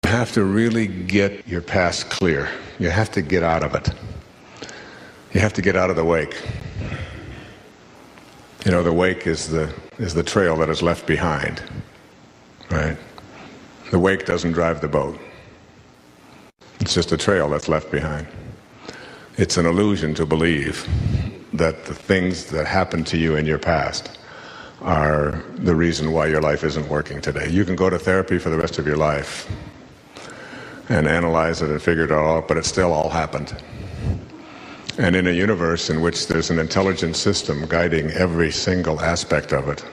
You have to really get your past clear. You have to get out of it. You have to get out of the wake. You know, the wake is the trail that is left behind, right? The wake doesn't drive the boat. It's just a trail that's left behind. It's an illusion to believe that the things that happened to you in your past are the reason why your life isn't working today. You can go to therapy for the rest of your life and analyze it and figure it all out, but it still all happened. And in a universe in which there's an intelligent system guiding every single aspect of it,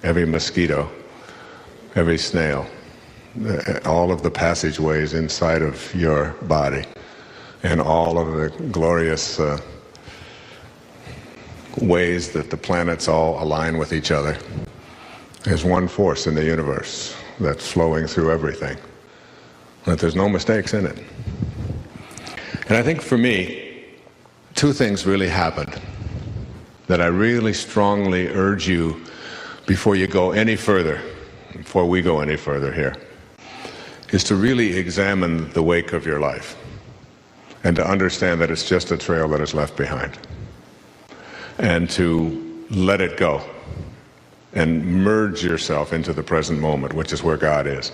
every mosquito, every snail, all of the passageways inside of your body, and all of the glorious ways that the planets all align with each other. There's one force in the universe that's flowing through everything, that there's no mistakes in it. And I think for me, two things really happened that I really strongly urge you, before you go any further, before we go any further here, is to really examine the wake of your life and to understand that it's just a trail that is left behind, and to let it go and merge yourself into the present moment, which is where God is.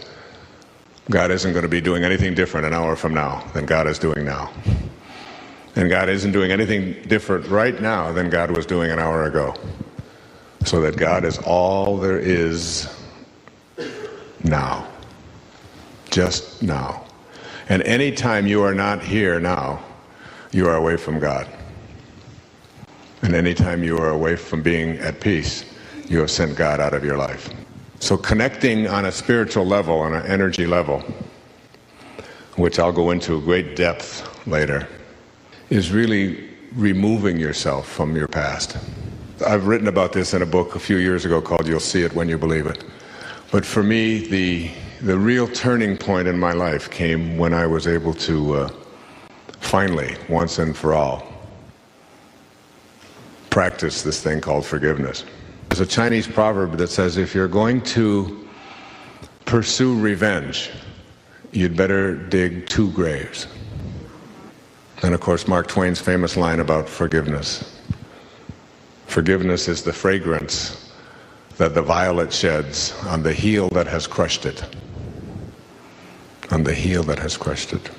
God isn't going to be doing anything different an hour from now than God is doing now. And God isn't doing anything different right now than God was doing an hour ago. So that God is all there is now. Just now. And any time you are not here now, you are away from God. And any time you are away from being at peace, you have sent God out of your life. So connecting on a spiritual level, on an energy level, which I'll go into great depth later, is really removing yourself from your past. I've written about this in a book a few years ago called You'll See It When You Believe It. But for me, the real turning point in my life came when I was able to finally, once and for all, practice this thing called forgiveness. There's a Chinese proverb that says if you're going to pursue revenge, you'd better dig 2 graves. And of course, Mark Twain's famous line about forgiveness. Forgiveness is the fragrance that the violet sheds on the heel that has crushed it. On the heel that has crushed it.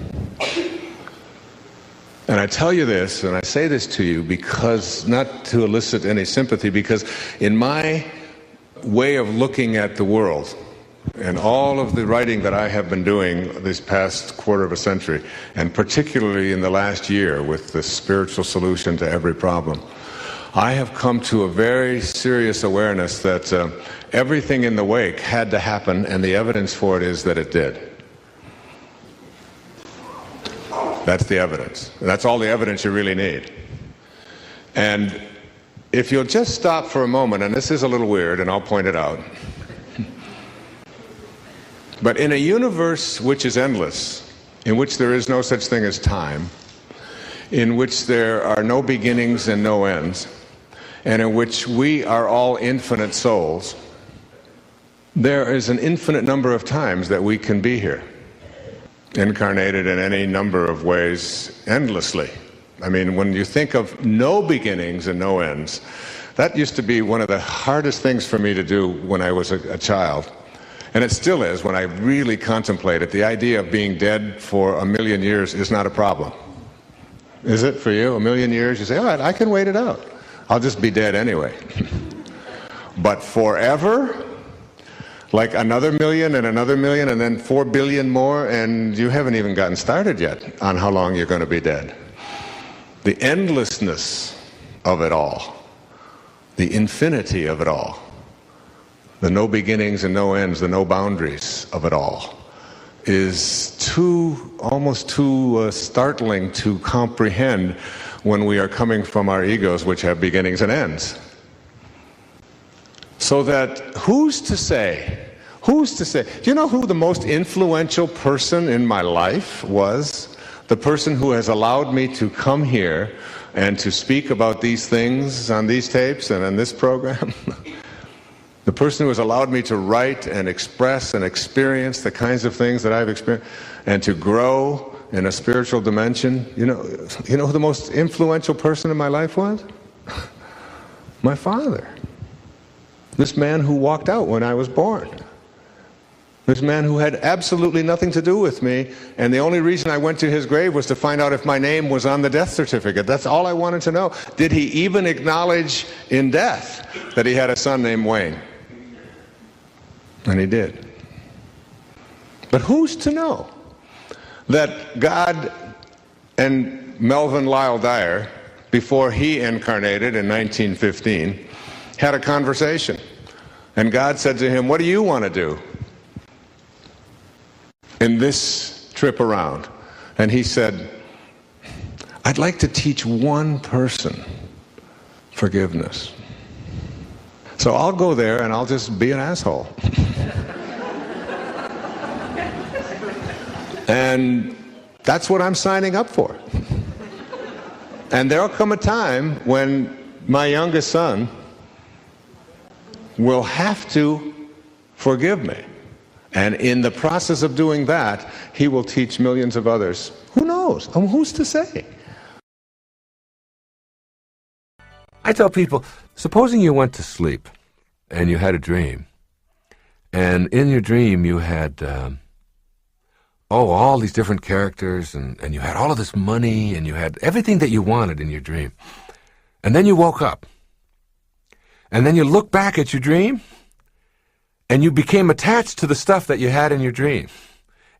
And I tell you this, and I say this to you because, not to elicit any sympathy, because in my way of looking at the world, and all of the writing that I have been doing this past quarter of a century, and particularly in the last year with the spiritual solution to every problem, I have come to a very serious awareness that everything in the wake had to happen, and the evidence for it is that it did. That's the evidence. That's all the evidence you really need. And if you'll just stop for a moment, and this is a little weird, and I'll point it out, but in a universe which is endless, in which there is no such thing as time, in which there are no beginnings and no ends, and in which we are all infinite souls, there is an infinite number of times that we can be here, incarnated in any number of ways, endlessly. I mean, when you think of no beginnings and no ends, that used to be one of the hardest things for me to do when I was a child. And it still is when I really contemplate it. The idea of being dead for 1,000,000 years is not a problem. Is it for you? 1,000,000 years? You say, all right, I can wait it out. I'll just be dead anyway. But forever? Like another 1,000,000 and another 1,000,000 and then 4 billion more, and you haven't even gotten started yet on how long you're going to be dead. The endlessness of it all, the infinity of it all, the no beginnings and no ends, the no boundaries of it all, is almost too startling to comprehend when we are coming from our egos, which have beginnings and ends. So that who's to say, do you know who the most influential person in my life was? The person who has allowed me to come here and to speak about these things on these tapes and on this program? The person who has allowed me to write and express and experience the kinds of things that I've experienced, and to grow in a spiritual dimension. You know who the most influential person in my life was? My father. This man who walked out when I was born. This man who had absolutely nothing to do with me, and the only reason I went to his grave was to find out if my name was on the death certificate. That's all I wanted to know. Did he even acknowledge in death that he had a son named Wayne? And he did. But who's to know that God and Melvin Lyle Dyer, before he incarnated in 1915, had a conversation. And God said to him, "What do you want to do in this trip around?" And he said, "I'd like to teach one person forgiveness. So I'll go there and I'll just be an asshole." And that's what I'm signing up for. And there'll come a time when my youngest son will have to forgive me. And in the process of doing that, he will teach millions of others. Who knows? Who's to say? I tell people, supposing you went to sleep and you had a dream, and in your dream you had all these different characters, and you had all of this money, and you had everything that you wanted in your dream. And then you woke up, and then you look back at your dream, and you became attached to the stuff that you had in your dream.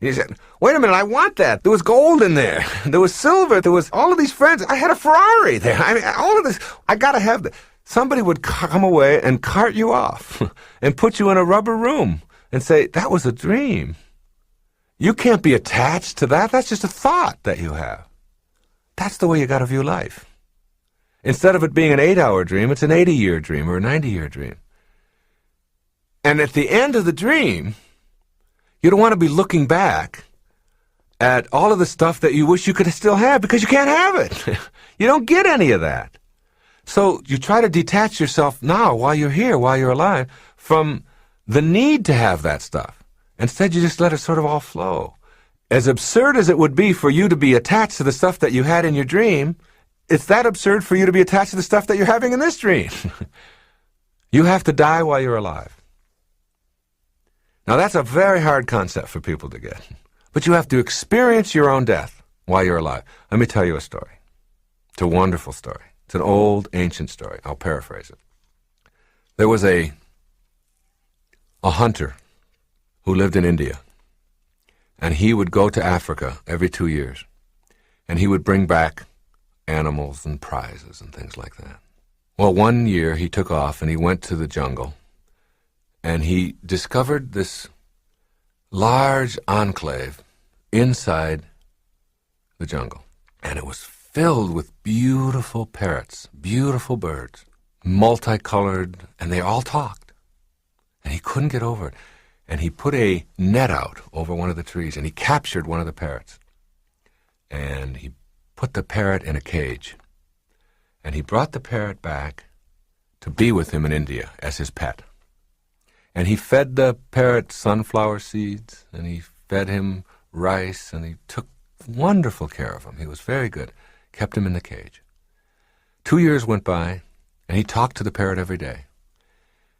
And you said, "Wait a minute, I want that. There was gold in there. There was silver. There was all of these friends. I had a Ferrari there. I mean, all of this. I got to have that." Somebody would come away and cart you off and put you in a rubber room and say, "That was a dream. You can't be attached to that. That's just a thought that you have." That's the way you got to view life. Instead of it being an 8-hour dream, it's an 80-year dream or a 90-year dream. And at the end of the dream, you don't want to be looking back at all of the stuff that you wish you could still have, because you can't have it. You don't get any of that. So you try to detach yourself now, while you're here, while you're alive, from the need to have that stuff. Instead, you just let it sort of all flow. As absurd as it would be for you to be attached to the stuff that you had in your dream, it's that absurd for you to be attached to the stuff that you're having in this dream. You have to die while you're alive. Now, that's a very hard concept for people to get. But you have to experience your own death while you're alive. Let me tell you a story. It's a wonderful story. It's an old, ancient story. I'll paraphrase it. There was a hunter who lived in India, and he would go to Africa every 2 years, and he would bring back animals and prizes and things like that. Well, one year he took off and he went to the jungle, and he discovered this large enclave inside the jungle, and it was filled with beautiful parrots, beautiful birds, multicolored, and they all talked, and he couldn't get over it. And he put a net out over one of the trees, and he captured one of the parrots. And he put the parrot in a cage. And he brought the parrot back to be with him in India as his pet. And he fed the parrot sunflower seeds, and he fed him rice, and he took wonderful care of him. He was very good. Kept him in the cage. 2 years went by, and he talked to the parrot every day.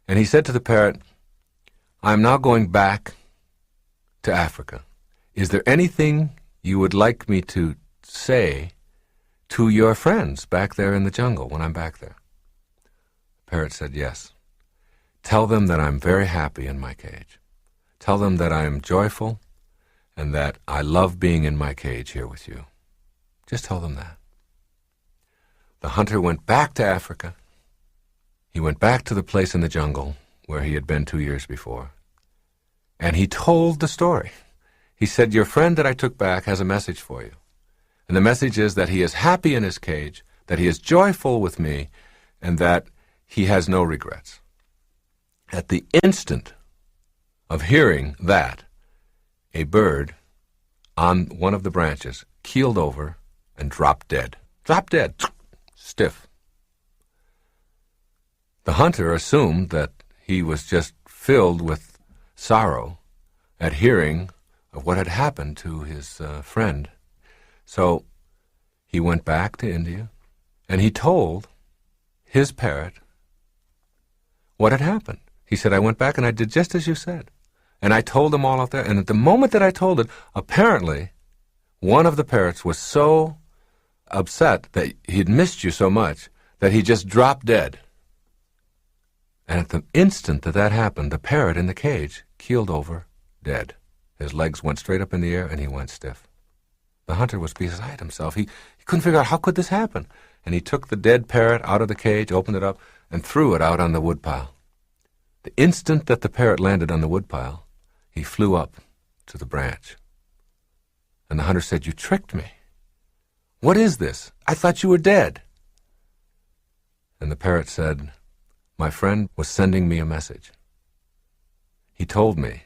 And he said to the parrot, "I'm now going back to Africa. Is there anything you would like me to say to your friends back there in the jungle when I'm back there?" The parrot said, "Yes. Tell them that I'm very happy in my cage. Tell them that I am joyful and that I love being in my cage here with you. Just tell them that." The hunter went back to Africa. He went back to the place in the jungle where he had been 2 years before. And he told the story. He said, "Your friend that I took back has a message for you. And the message is that he is happy in his cage, that he is joyful with me, and that he has no regrets." At the instant of hearing that, a bird on one of the branches keeled over and dropped dead. Dropped dead, stiff. The hunter assumed that he was just filled with sorrow at hearing of what had happened to his friend. So he went back to India, and he told his parrot what had happened. He said, I went back and I did just as you said. And I told them all out there, and at the moment that I told it, apparently one of the parrots was so upset that he'd missed you so much that he just dropped dead. And at the instant that that happened, the parrot in the cage keeled over, dead. His legs went straight up in the air, and he went stiff. The hunter was beside himself. He couldn't figure out how could this happen. And he took the dead parrot out of the cage, opened it up, and threw it out on the woodpile. The instant that the parrot landed on the woodpile, he flew up to the branch. And the hunter said, you tricked me. What is this? I thought you were dead. And the parrot said, my friend was sending me a message. He told me,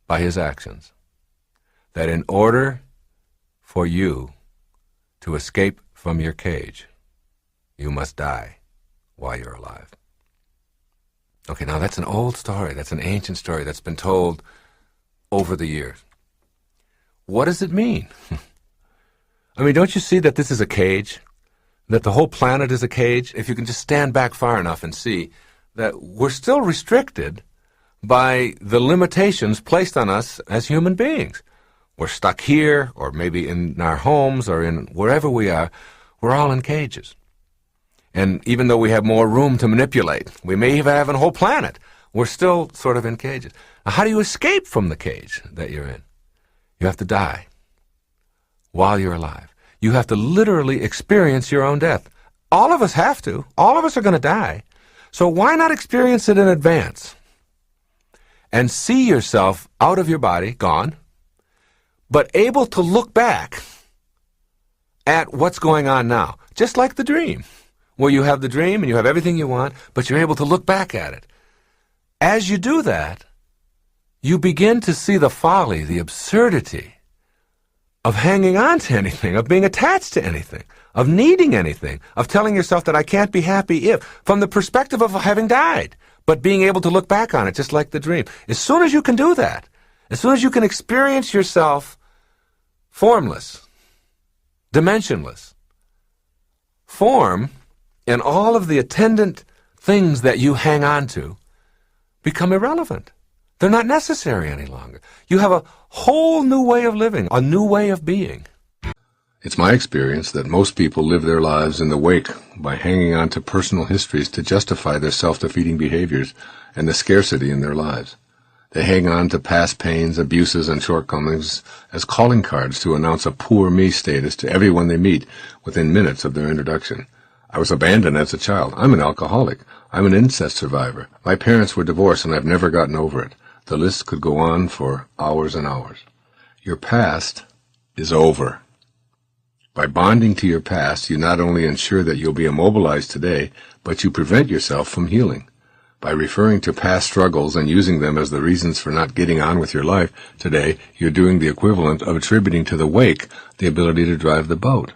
by his actions, that in order for you to escape from your cage, you must die while you're alive. Okay, now that's an old story. That's an ancient story that's been told over the years. What does it mean? I mean, don't you see that this is a cage? That the whole planet is a cage? If you can just stand back far enough and see that we're still restricted by the limitations placed on us as human beings. We're stuck here, or maybe in our homes, or in wherever we are. We're all in cages. And even though we have more room to manipulate, we may even have a whole planet, we're still sort of in cages. Now, how do you escape from the cage that you're in? You have to die while you're alive. You have to literally experience your own death. All of us have to. All of us are going to die. So why not experience it in advance? And see yourself out of your body, gone, but able to look back at what's going on now. Just like the dream, where you have the dream and you have everything you want, but you're able to look back at it. As you do that, you begin to see the folly, the absurdity of hanging on to anything, of being attached to anything, of needing anything, of telling yourself that I can't be happy if, from the perspective of having died, but being able to look back on it just like the dream. As soon as you can do that, as soon as you can experience yourself formless, dimensionless, form and all of the attendant things that you hang on to become irrelevant. They're not necessary any longer. You have a whole new way of living, a new way of being. It's my experience that most people live their lives in the wake by hanging on to personal histories to justify their self-defeating behaviors and the scarcity in their lives. They hang on to past pains, abuses, and shortcomings as calling cards to announce a poor me status to everyone they meet within minutes of their introduction. I was abandoned as a child. I'm an alcoholic. I'm an incest survivor. My parents were divorced and I've never gotten over it. The list could go on for hours and hours. Your past is over. By bonding to your past, you not only ensure that you'll be immobilized today, but you prevent yourself from healing. By referring to past struggles and using them as the reasons for not getting on with your life today, you're doing the equivalent of attributing to the wake the ability to drive the boat.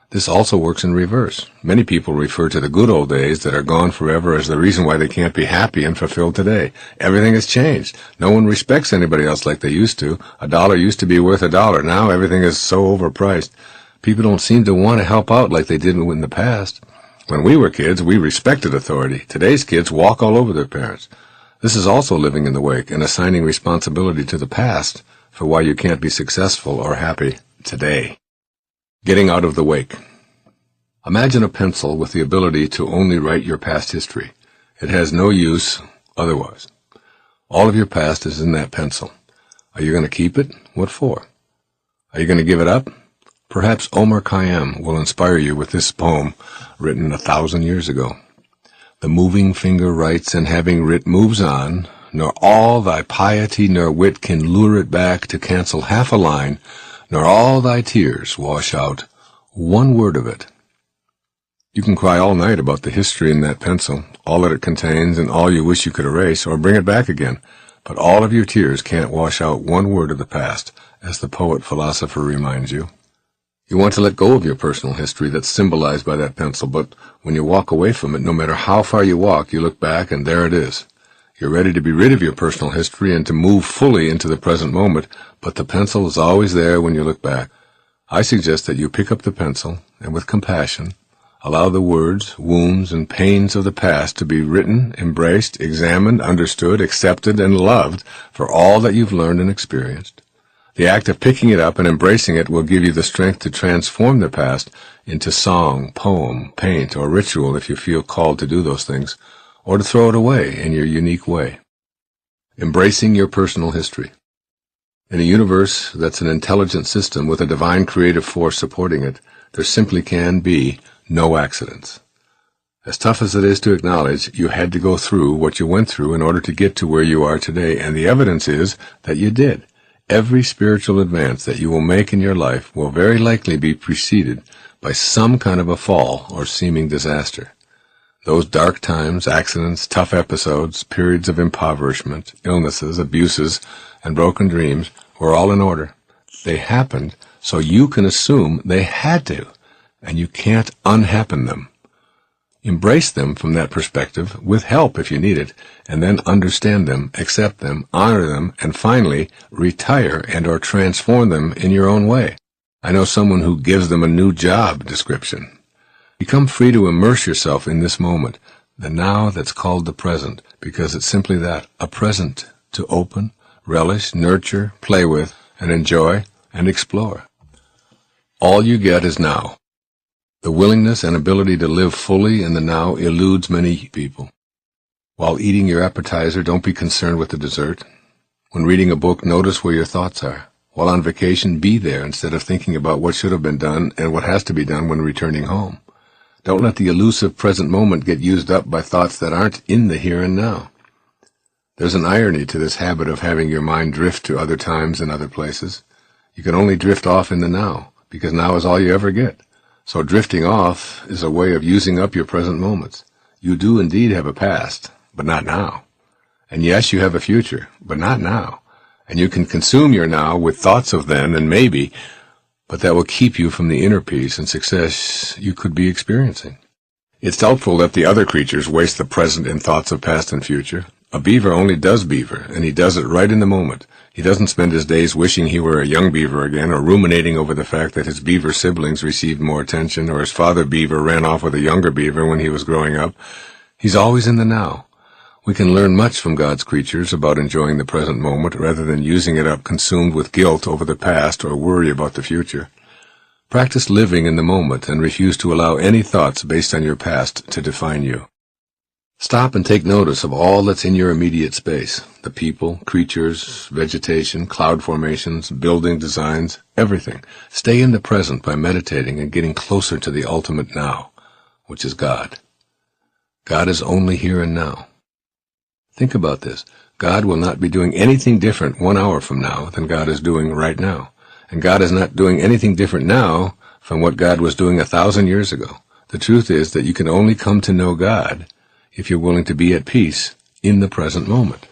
This also works in reverse. Many people refer to the good old days that are gone forever as the reason why they can't be happy and fulfilled today. Everything has changed. No one respects anybody else like they used to. $1 used to be worth $1. Now everything is so overpriced. People don't seem to want to help out like they did in the past. When we were kids, we respected authority. Today's kids walk all over their parents. This is also living in the wake and assigning responsibility to the past for why you can't be successful or happy today. Getting out of the wake. Imagine a pencil with the ability to only write your past history. It has no use otherwise. All of your past is in that pencil. Are you going to keep it? What for? Are you going to give it up? Perhaps Omar Khayyam will inspire you with this poem written 1,000 years ago. The moving finger writes, and having writ moves on, nor all thy piety nor wit can lure it back to cancel half a line, nor all thy tears wash out one word of it. You can cry all night about the history in that pencil, all that it contains and all you wish you could erase or bring it back again, but all of your tears can't wash out one word of the past, as the poet-philosopher reminds you. You want to let go of your personal history that's symbolized by that pencil, but when you walk away from it, no matter how far you walk, you look back and there it is. You're ready to be rid of your personal history and to move fully into the present moment, but the pencil is always there when you look back. I suggest that you pick up the pencil and with compassion, allow the words, wounds, and pains of the past to be written, embraced, examined, understood, accepted, and loved for all that you've learned and experienced. The act of picking it up and embracing it will give you the strength to transform the past into song, poem, paint, or ritual if you feel called to do those things, or to throw it away in your unique way. Embracing your personal history. In a universe that's an intelligent system with a divine creative force supporting it, there simply can be no accidents. As tough as it is to acknowledge, you had to go through what you went through in order to get to where you are today, and the evidence is that you did. Every spiritual advance that you will make in your life will very likely be preceded by some kind of a fall or seeming disaster. Those dark times, accidents, tough episodes, periods of impoverishment, illnesses, abuses, and broken dreams were all in order. They happened so you can assume they had to, and you can't unhappen them. Embrace them from that perspective, with help if you need it, and then understand them, accept them, honor them, and finally retire and or transform them in your own way. I know someone who gives them a new job description. Become free to immerse yourself in this moment, the now that's called the present, because it's simply that, a present to open, relish, nurture, play with, and enjoy, and explore. All you get is now. The willingness and ability to live fully in the now eludes many people. While eating your appetizer, don't be concerned with the dessert. When reading a book, notice where your thoughts are. While on vacation, be there instead of thinking about what should have been done and what has to be done when returning home. Don't let the elusive present moment get used up by thoughts that aren't in the here and now. There's an irony to this habit of having your mind drift to other times and other places. You can only drift off in the now, because now is all you ever get. So drifting off is a way of using up your present moments. You do indeed have a past, but not now. And yes, you have a future, but not now. And you can consume your now with thoughts of then and maybe, but that will keep you from the inner peace and success you could be experiencing. It's doubtful that the other creatures waste the present in thoughts of past and future. A beaver only does beaver, and he does it right in the moment. He doesn't spend his days wishing he were a young beaver again, or ruminating over the fact that his beaver siblings received more attention, or his father beaver ran off with a younger beaver when he was growing up. He's always in the now. We can learn much from God's creatures about enjoying the present moment rather than using it up consumed with guilt over the past or worry about the future. Practice living in the moment and refuse to allow any thoughts based on your past to define you. Stop and take notice of all that's in your immediate space, the people, creatures, vegetation, cloud formations, building designs, everything. Stay in the present by meditating and getting closer to the ultimate now, which is God. God is only here and now. Think about this. God will not be doing anything different 1 hour from now than God is doing right now. And God is not doing anything different now from what God was doing 1,000 years ago. The truth is that you can only come to know God if you're willing to be at peace in the present moment.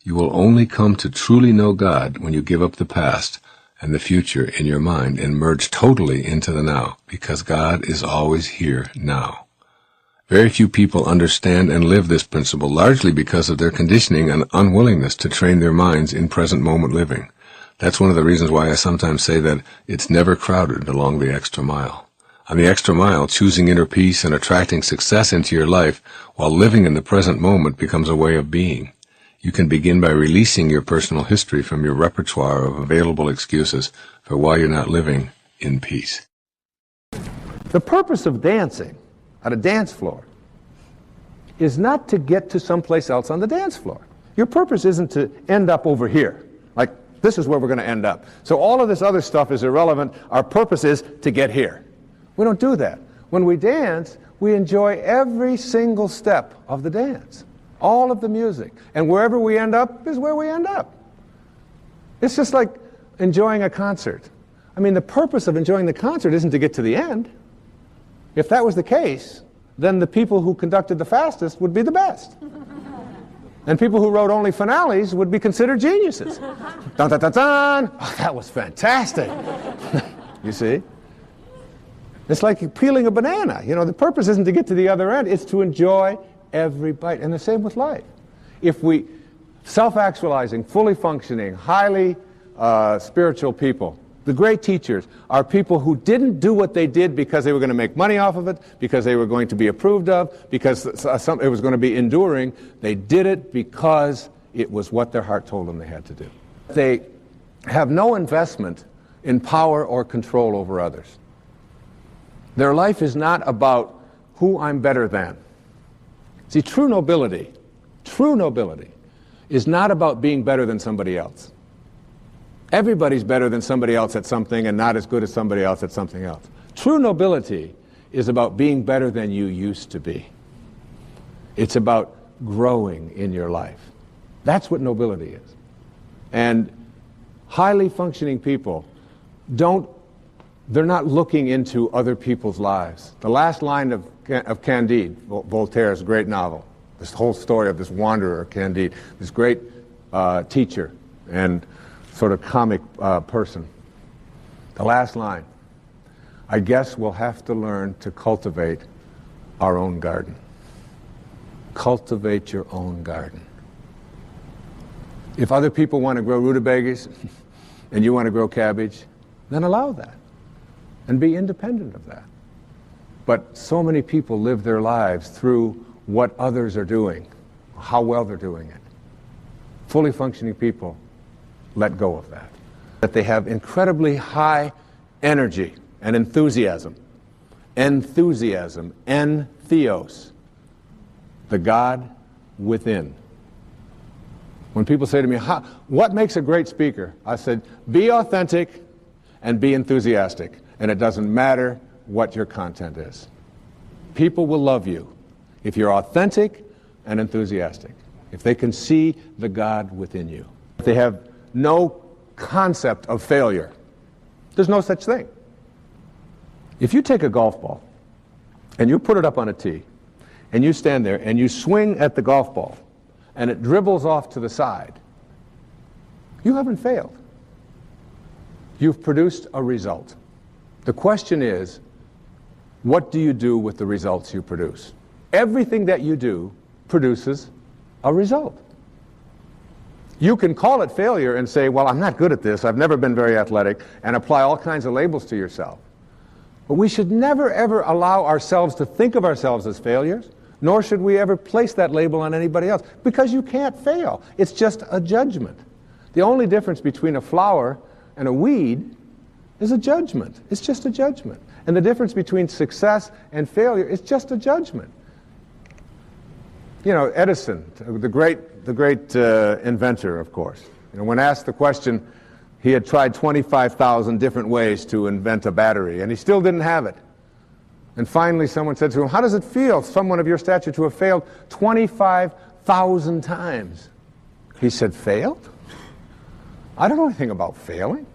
You will only come to truly know God when you give up the past and the future in your mind and merge totally into the now, because God is always here now. Very few people understand and live this principle, largely because of their conditioning and unwillingness to train their minds in present moment living. That's one of the reasons why I sometimes say that it's never crowded along the extra mile. On the extra mile, choosing inner peace and attracting success into your life while living in the present moment becomes a way of being. You can begin by releasing your personal history from your repertoire of available excuses for why you're not living in peace. The purpose of dancing at a dance floor is not to get to someplace else on the dance floor. Your purpose isn't to end up over here, like this is where we're going to end up. So all of this other stuff is irrelevant. Our purpose is to get here. We don't do that. When we dance, we enjoy every single step of the dance, all of the music. And wherever we end up is where we end up. It's just like enjoying a concert. I mean, the purpose of enjoying the concert isn't to get to the end. If that was the case, then the people who conducted the fastest would be the best. And people who wrote only finales would be considered geniuses. Dun, dun, dun, dun. Oh, that was fantastic. You see? It's like peeling a banana. You know, the purpose isn't to get to the other end. It's to enjoy every bite. And the same with life. If we, self-actualizing, fully functioning, highly spiritual people, the great teachers are people who didn't do what they did because they were going to make money off of it, because they were going to be approved of, because it was going to be enduring. They did it because it was what their heart told them they had to do. They have no investment in power or control over others. Their life is not about who I'm better than. See, true nobility is not about being better than somebody else. Everybody's better than somebody else at something and not as good as somebody else at something else. True nobility is about being better than you used to be. It's about growing in your life. That's what nobility is. And highly functioning people they're not looking into other people's lives. The last line of Candide, Voltaire's great novel, this whole story of this wanderer, Candide, this great teacher and sort of comic person. The last line, I guess we'll have to learn to cultivate our own garden. Cultivate your own garden. If other people want to grow rutabagas and you want to grow cabbage, then allow that and be independent of that. But so many people live their lives through what others are doing, how well they're doing it. Fully functioning people let go of that. That they have incredibly high energy and enthusiasm. Enthusiasm, entheos, the God within. When people say to me, what makes a great speaker? I said, be authentic and be enthusiastic. And it doesn't matter what your content is. People will love you if you're authentic and enthusiastic, if they can see the God within you. If they have no concept of failure, there's no such thing. If you take a golf ball and you put it up on a tee and you stand there and you swing at the golf ball and it dribbles off to the side, you haven't failed. You've produced a result. The question is, what do you do with the results you produce? Everything that you do produces a result. You can call it failure and say, well, I'm not good at this, I've never been very athletic, and apply all kinds of labels to yourself. But we should never, ever allow ourselves to think of ourselves as failures, nor should we ever place that label on anybody else, because you can't fail. It's just a judgment. The only difference between a flower and a weed is a judgment. It's just a judgment. And the difference between success and failure is just a judgment. You know, Edison, the great inventor, of course. You know, when asked the question, he had tried 25,000 different ways to invent a battery, and he still didn't have it. And finally someone said to him, how does it feel, someone of your stature, to have failed 25,000 times? He said, failed? I don't know anything about failing.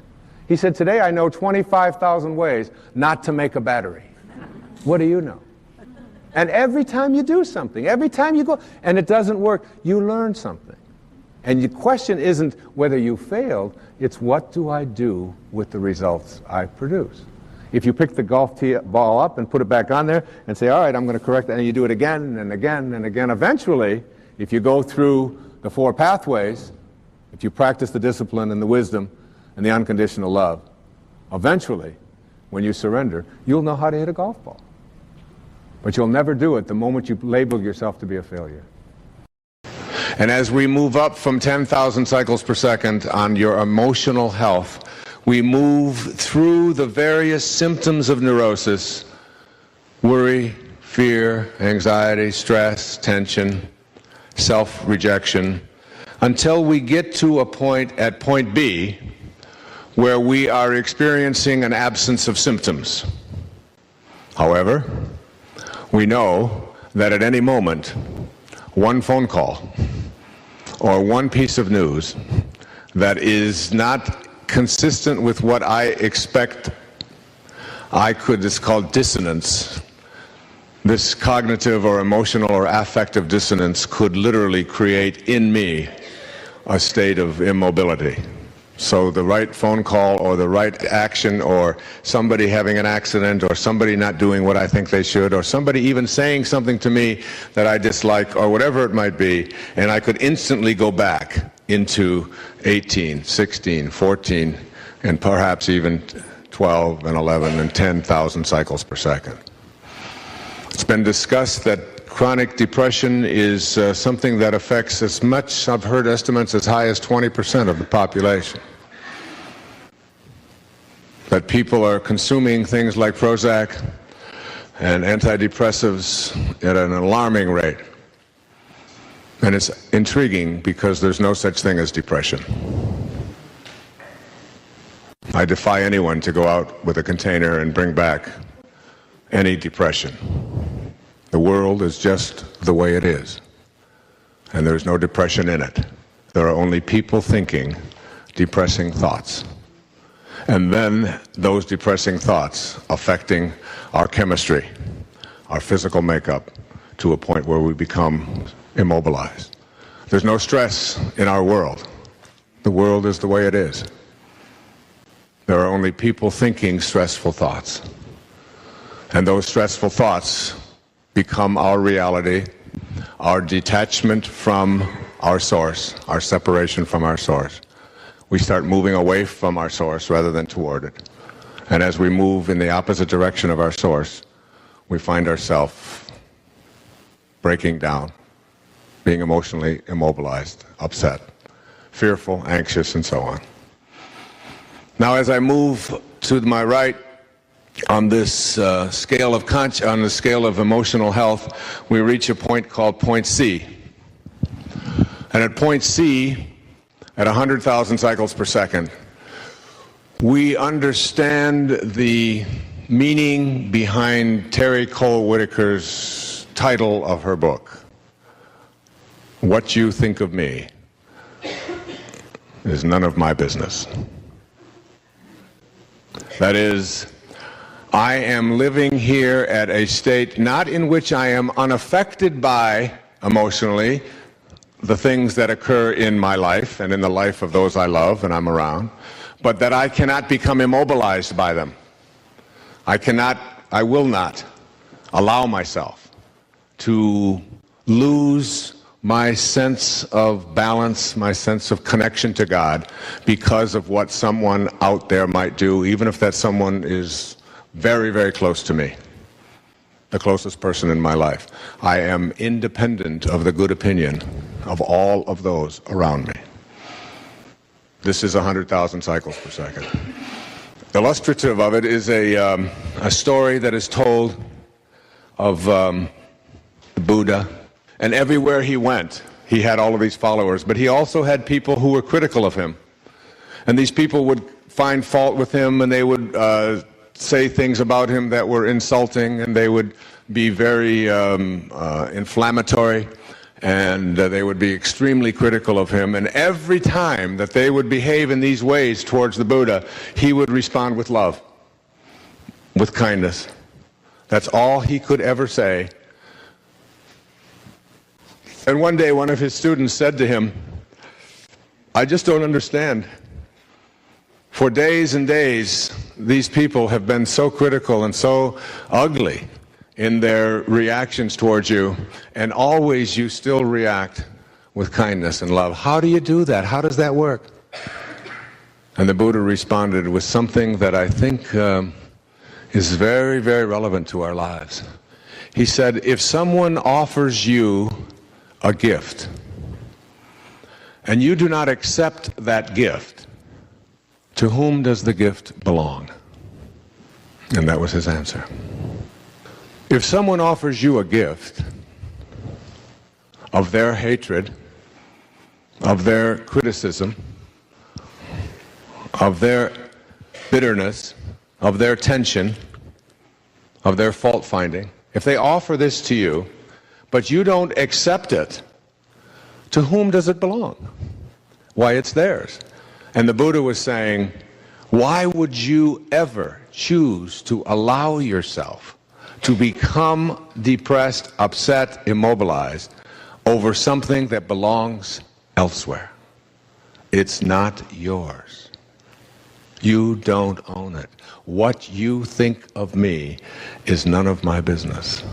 He said, today I know 25,000 ways not to make a battery. What do you know? And every time you do something, every time you go, and it doesn't work, you learn something. And the question isn't whether you failed, it's what do I do with the results I produce? If you pick the golf ball up and put it back on there and say, all right, I'm going to correct that, and you do it again and again and again, eventually, if you go through the 4 pathways, if you practice the discipline and the wisdom and the unconditional love, eventually, when you surrender, you'll know how to hit a golf ball. But you'll never do it the moment you label yourself to be a failure. And as we move up from 10,000 cycles per second on your emotional health, we move through the various symptoms of neurosis: worry, fear, anxiety, stress, tension, self-rejection, until we get to a point at point B where we are experiencing an absence of symptoms. However, we know that at any moment, one phone call or one piece of news that is not consistent with what I expect, it's called dissonance. This cognitive or emotional or affective dissonance could literally create in me a state of immobility. So the right phone call or the right action or somebody having an accident or somebody not doing what I think they should or somebody even saying something to me that I dislike or whatever it might be, and I could instantly go back into 18, 16, 14, and perhaps even 12 and 11 and 10,000 cycles per second. It's been discussed that chronic depression is something that affects as much, I've heard estimates as high as 20% of the population. That people are consuming things like Prozac and antidepressives at an alarming rate. And it's intriguing because there's no such thing as depression. I defy anyone to go out with a container and bring back any depression. The world is just the way it is, and there's no depression in it. There are only people thinking depressing thoughts, and then those depressing thoughts affecting our chemistry, our physical makeup, to a point where we become immobilized. There's no stress in our world. The world is the way it is. There are only people thinking stressful thoughts, and those stressful thoughts become our reality, our detachment from our source, our separation from our source. We start moving away from our source rather than toward it. And as we move in the opposite direction of our source, we find ourselves breaking down, being emotionally immobilized, upset, fearful, anxious, and so on. Now, as I move to my right, on this scale of emotional health, we reach a point called point C. And at point C, at 100,000 cycles per second, we understand the meaning behind Terry Cole Whitaker's title of her book. What you think of me is none of my business. That is, I am living here at a state not in which I am unaffected by, emotionally, the things that occur in my life and in the life of those I love and I'm around, but that I cannot become immobilized by them. I will not allow myself to lose my sense of balance, my sense of connection to God because of what someone out there might do, even if that someone is very, very close to me, the closest person in my life. I am independent of the good opinion of all of those around me. This is 100,000 cycles per second. Illustrative of it is a story that is told of the Buddha. And everywhere he went, he had all of these followers, but he also had people who were critical of him. And these people would find fault with him, and they would say things about him that were insulting, and they would be very inflammatory, and they would be extremely critical of him. And every time that they would behave in these ways towards the Buddha, he would respond with love, with kindness. That's all he could ever say. And one day one of his students said to him, I just don't understand. For days and days, these people have been so critical and so ugly in their reactions towards you, and always you still react with kindness and love. How do you do that? How does that work? And the Buddha responded with something that I think is very, very relevant to our lives. He said, if someone offers you a gift, and you do not accept that gift, to whom does the gift belong? And that was his answer. If someone offers you a gift of their hatred, of their criticism, of their bitterness, of their tension, of their fault-finding, if they offer this to you, but you don't accept it, to whom does it belong? Why, it's theirs. And the Buddha was saying, why would you ever choose to allow yourself to become depressed, upset, immobilized over something that belongs elsewhere? It's not yours. You don't own it. What you think of me is none of my business.